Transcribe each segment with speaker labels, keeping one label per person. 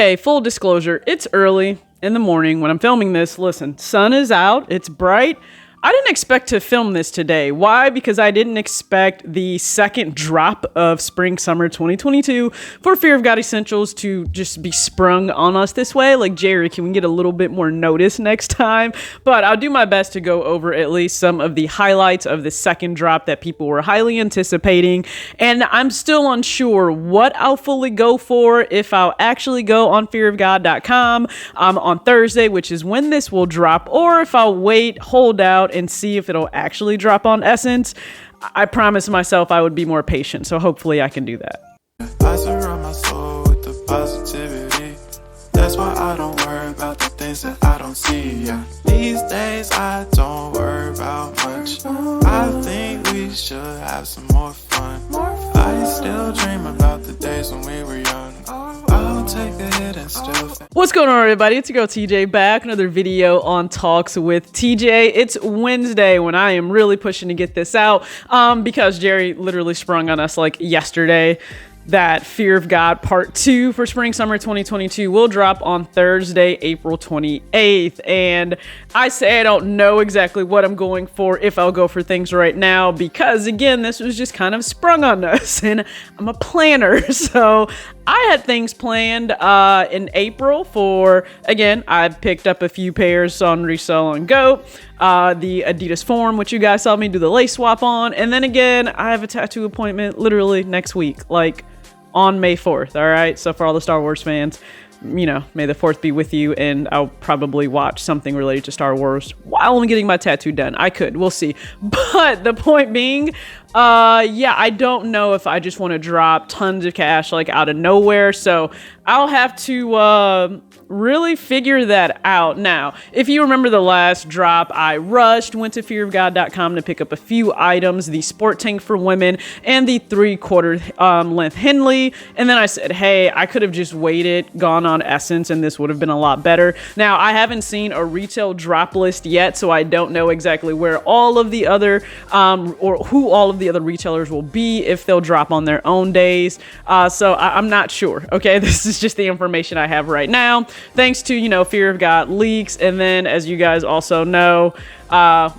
Speaker 1: Hey, full disclosure, it's early in the morning when I'm filming this. Listen, sun is out, it's bright. I didn't expect to film this today. Why? Because I didn't expect the second drop of spring summer 2022 for Fear of God Essentials to just be sprung on us this way. Like, Jerry, can we get a little bit more notice next time? But I'll do my best to go over at least some of the highlights of the second drop that people were highly anticipating. And I'm still unsure what I'll fully go for, if I'll actually go on fearofgod.com on Thursday, which is when this will drop, or if I'll wait, hold out, and see if it'll actually drop on Essence. I promised myself I would be more patient, so hopefully I can do that.
Speaker 2: I surround my soul with the positivity. That's why I don't worry about the things that I don't see. Yeah. These days I don't worry about much. I think we should have some more fun. I still dream about the days when we were young. I'll take a hit and still.
Speaker 1: What's going on, everybody? It's your girl TJ back. Another video on Talks with TJ. It's Wednesday when I am really pushing to get this out because Jerry literally sprung on us like yesterday that Fear of God Part 2 for Spring Summer 2022 will drop on Thursday, April 28th. And I say I don't know exactly what I'm going for, if I'll go for things right now, because again, this was just kind of sprung on us and I'm a planner. So I had things planned in April for, again, I've picked up a few pairs on resale on GOAT. The Adidas Form, which you guys saw me do the lace swap on. And then again, I have a tattoo appointment literally next week, like on May 4th. All right. So for all the Star Wars fans, you know, may the 4th be with you. And I'll probably watch something related to Star Wars while I'm getting my tattoo done. We'll see. But the point being, yeah, I don't know if I just want to drop tons of cash like out of nowhere. So I'll have to really figure that out. Now, if you remember the last drop, I rushed, went to fearofgod.com to pick up a few items, the sport tank for women and the 3/4 length Henley. And then I said, hey, I could have just waited, gone on Essence, and this would have been a lot better. Now, I haven't seen a retail drop list yet, so I don't know exactly where all of the other, or who all of the other retailers will be, if they'll drop on their own days. So I'm not sure. Okay, this is just the information I have right now. Thanks to, you know, Fear of God leaks. And then, as you guys also know,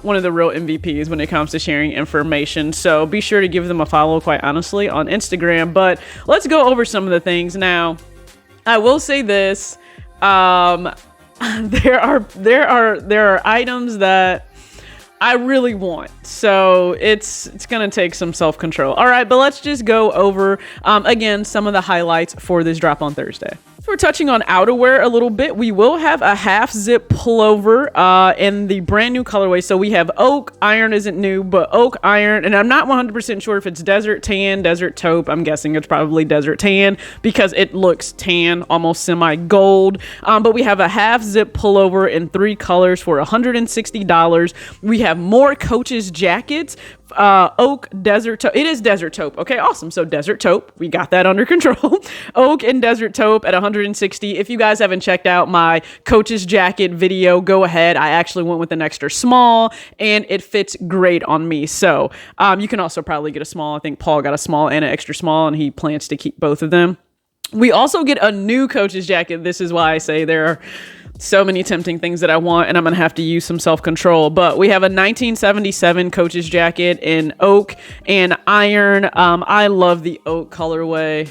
Speaker 1: one of the real MVPs when it comes to sharing information. So be sure to give them a follow, quite honestly, on Instagram. But let's go over some of the things. Now, I will say this. There are items that I really want. So it's going to take some self-control. All right, but let's just go over, again, some of the highlights for this drop on Thursday. So we're touching on outerwear a little bit. We will have a half zip pullover in the brand new colorway. So we have oak, iron isn't new, but oak, iron, and I'm not 100% sure if it's desert tan, desert taupe. I'm guessing it's probably desert tan because it looks tan, almost semi-gold. But we have a half zip pullover in 3 colors for $160. We have more Coach's jackets. Oak, desert taupe. It is desert taupe. Okay, awesome. So desert taupe, we got that under control. Oak and desert taupe at $160. If you guys haven't checked out my Coach's jacket video, go ahead. I actually went with an extra small and it fits great on me. So you can also probably get a small. I think Paul got a small and an extra small and he plans to keep both of them. We also get a new Coach's jacket. This is why I say there are so many tempting things that I want, and I'm going to have to use some self-control. But we have a 1977 Coach's jacket in oak and iron. I love the oak colorway.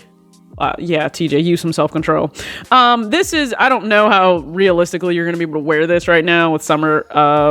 Speaker 1: Yeah, TJ, use some self-control. This is, I don't know how realistically you're going to be able to wear this right now with summer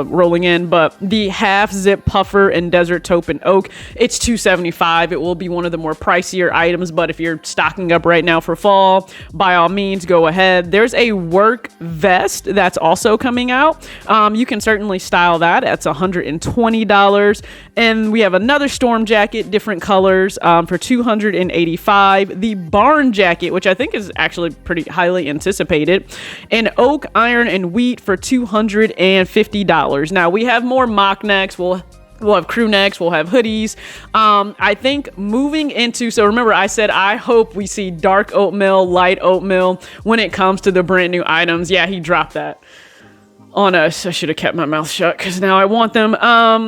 Speaker 1: rolling in, but the half zip puffer in desert taupe and oak, it's $275. It will be one of the more pricier items, but if you're stocking up right now for fall, by all means, go ahead. There's a work vest that's also coming out. You can certainly style that. That's $120. And we have another storm jacket, different colors, for $285. The barn jacket, which I think is actually pretty highly anticipated, and oak, iron, and wheat for $250. Now we have more mock necks. We'll have crew necks, we'll have hoodies. I think moving into, so remember I said I hope we see dark oatmeal, light oatmeal when it comes to the brand new items. Yeah, he dropped that. on us. I should have kept my mouth shut because now I want them.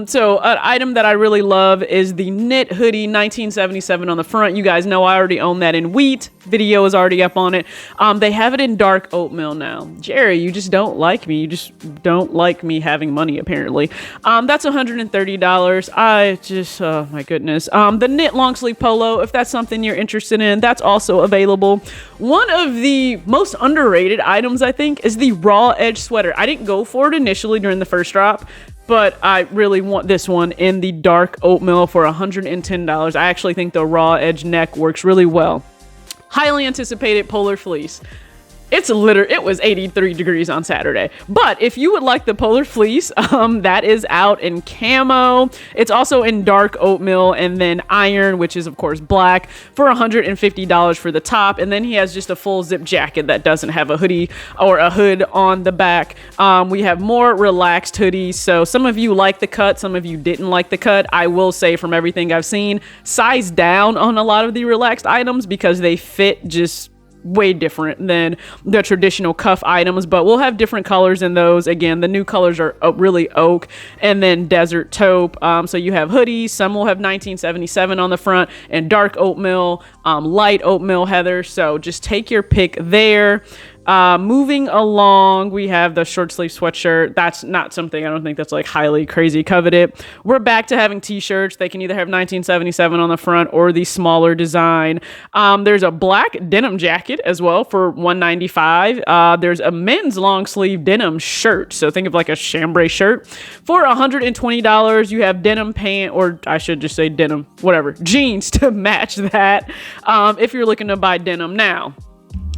Speaker 1: So an item that I really love is the knit hoodie 1977 on the front. You guys know I already own that in wheat. Video is already up on it. They have it in dark oatmeal now. Jerry, you just don't like me. You just don't like me having money, apparently. That's $130. I just, oh my goodness. The knit long sleeve polo, if that's something you're interested in, that's also available. One of the most underrated items, I think, is the raw edge sweater. I didn't go for it initially during the first drop, but I really want this one in the dark oatmeal for $110. I actually think the raw edge neck works really well. Highly anticipated polar fleece. It was 83 degrees on Saturday. But if you would like the polar fleece, that is out in camo. It's also in dark oatmeal and then iron, which is of course black, for $150 for the top. And then he has just a full zip jacket that doesn't have a hoodie or a hood on the back. We have more relaxed hoodies. So some of you like the cut, some of you didn't like the cut. I will say from everything I've seen, size down on a lot of the relaxed items because they fit just way different than the traditional cuff items, but we'll have different colors in those. Again, the new colors are really oak and then desert taupe. So you have hoodies, some will have 1977 on the front, and dark oatmeal, light oatmeal heather. So just take your pick there. Moving along, we have the short sleeve sweatshirt. That's not something, I don't think that's like highly crazy coveted. We're back to having t-shirts. They can either have 1977 on the front or the smaller design. There's a black denim jacket as well for $195. There's a men's long sleeve denim shirt. So think of like a chambray shirt for $120. You have denim pant, or I should just say denim, whatever, jeans to match that. If you're looking to buy denim now.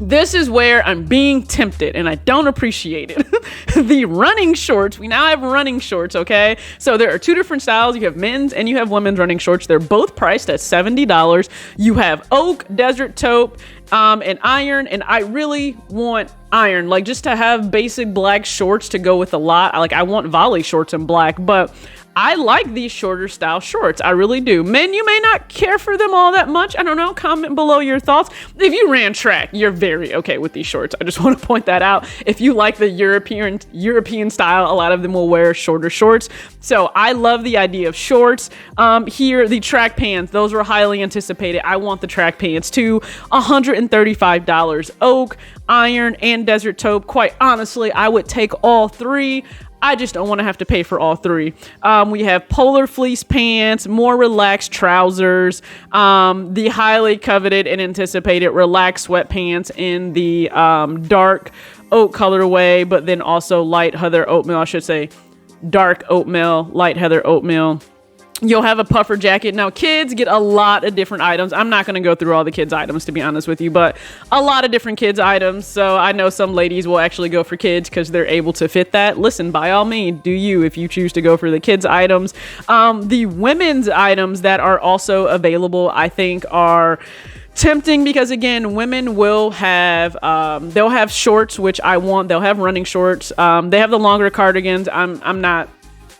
Speaker 1: This is where I'm being tempted and I don't appreciate it. The running shorts. We now have running shorts, okay? So there are two different styles. You have men's and you have women's running shorts. They're both priced at $70. You have oak, desert taupe, and iron. And I really want iron, like just to have basic black shorts to go with a lot. Like I want volley shorts in black, but I like these shorter style shorts. I really do. Men, you may not care for them all that much. I don't know. Comment below your thoughts. If you ran track, you're very okay with these shorts. I just want to point that out. If you like the European style, a lot of them will wear shorter shorts. So I love the idea of shorts. Here, the track pants, those were highly anticipated. I want the track pants too. $135. Oak, iron, and desert taupe. Quite honestly, I would take all three. I just don't want to have to pay for all three. We have polar fleece pants, more relaxed trousers, the highly coveted and anticipated relaxed sweatpants in the dark oat colorway, but then also light heather oatmeal, I should say dark oatmeal, light heather oatmeal. You'll have a puffer jacket. Now, kids get a lot of different items. I'm not going to go through all the kids' items, to be honest with you, but a lot of different kids' items. So I know some ladies will actually go for kids because they're able to fit that. Listen, by all means, do you if you choose to go for the kids' items. The women's items that are also available, I think, are tempting because again, women will have they'll have shorts, which I want. They'll have running shorts. They have the longer cardigans.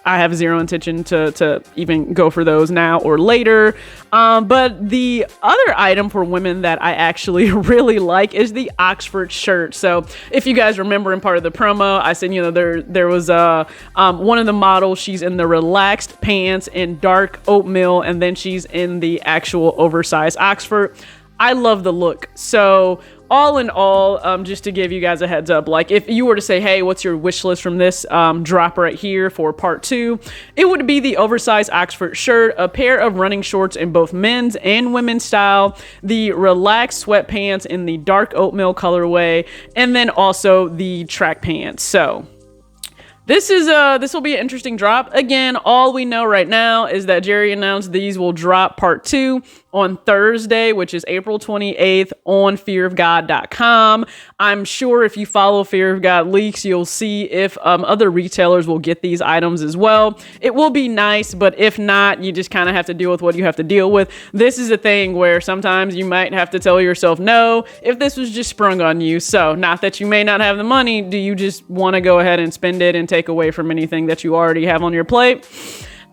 Speaker 1: I have zero intention to even go for those now or later. But the other item for women that I actually really like is the Oxford shirt. So if you guys remember in part of the promo, I said, there was one of the models, she's in the relaxed pants in dark oatmeal, and then she's in the actual oversized Oxford. I love the look. So all in all, just to give you guys a heads up, like if you were to say, hey, what's your wish list from this drop right here for part 2, it would be the oversized Oxford shirt, a pair of running shorts in both men's and women's style, the relaxed sweatpants in the dark oatmeal colorway, and then also the track pants. So this will be an interesting drop. Again, all we know right now is that Jerry announced these will drop part 2 on Thursday, which is April 28th on fearofgod.com. I'm sure if you follow Fear of God Leaks, you'll see if other retailers will get these items as well. It will be nice, but if not, you just kind of have to deal with what you have to deal with. This is a thing where sometimes you might have to tell yourself no if this was just sprung on you. So not that you may not have the money, do you just want to go ahead and spend it and take away from anything that you already have on your plate?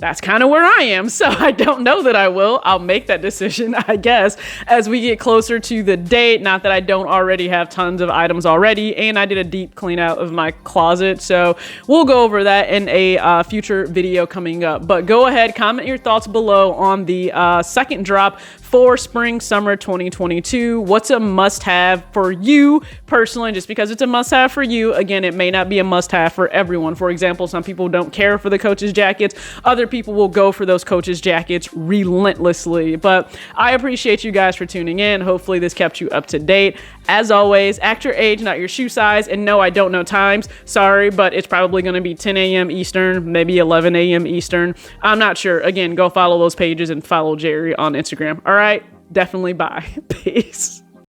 Speaker 1: that's kind of where I am. So I don't know that I will. I'll make that decision, I guess, as we get closer to the date. Not that I don't already have tons of items already, and I did a deep clean out of my closet. So we'll go over that in a future video coming up. But go ahead, comment your thoughts below on the second drop for spring summer 2022. What's a must-have for you personally? Just because it's a must-have for you, again, it may not be a must-have for everyone. For example, some people don't care for the Coach's jackets. Other people will go for those Coach's jackets relentlessly. But I appreciate you guys for tuning in. Hopefully this kept you up to date. As always, act your age, not your shoe size. And no, I don't know times. Sorry, but it's probably going to be 10 a.m. Eastern, maybe 11 a.m. Eastern. I'm not sure. Again, go follow those pages and follow Jerry on Instagram. All right, definitely bye. Peace.